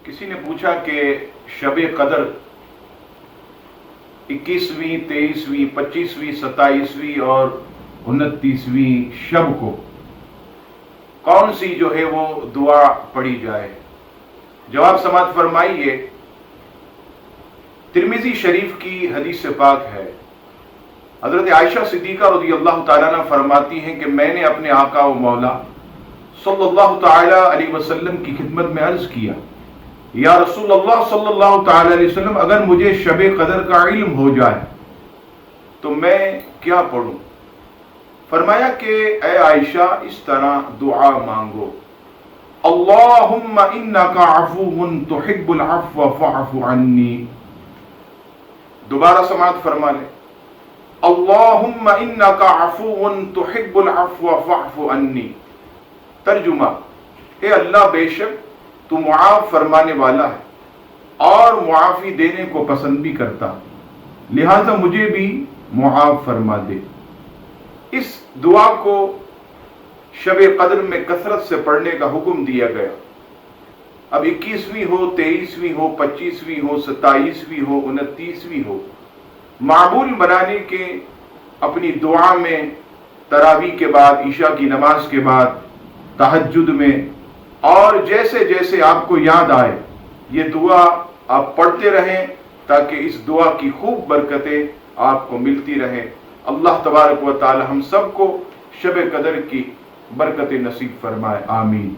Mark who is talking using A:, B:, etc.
A: کسی نے پوچھا کہ شب قدر 21ویں 23ویں 25ویں 27ویں اور 29ویں شب کو کون سی جو ہے وہ دعا پڑھی جائے؟ جواب سماعت فرمائیے، ترمذی شریف کی حدیث پاک ہے، حضرت عائشہ صدیقہ رضی اللہ تعالیٰ عنہ فرماتی ہیں کہ میں نے اپنے آقا و مولا صلی اللہ تعالیٰ علیہ وسلم کی خدمت میں عرض کیا، یا رسول اللہ صلی اللہ تعالیٰ علیہ وسلم، اگر مجھے شب قدر کا علم ہو جائے تو میں کیا پڑھوں؟ فرمایا کہ اے عائشہ اس طرح دعا مانگو، اللہم انکا عفو تحب العفو فاعف عنی۔ دوبارہ سماعت فرما لیں، اللہم انکا عفو تحب العفو فاعف عنی۔ ترجمہ، اے اللہ بے شک تو معاف فرمانے والا ہے اور معافی دینے کو پسند بھی کرتا، لہذا مجھے بھی معاف فرما دے۔ اس دعا کو شب قدر میں کثرت سے پڑھنے کا حکم دیا گیا۔ اب 21ویں ہو، 23ویں ہو، 25ویں ہو، 27ویں ہو، 29ویں ہو، معمول بنانے کے اپنی دعا میں تراویح کے بعد، عشاء کی نماز کے بعد، تہجد میں، اور جیسے جیسے آپ کو یاد آئے یہ دعا آپ پڑھتے رہیں تاکہ اس دعا کی خوب برکتیں آپ کو ملتی رہیں۔ اللہ تبارک و تعالی ہم سب کو شب قدر کی برکت نصیب فرمائے، آمین۔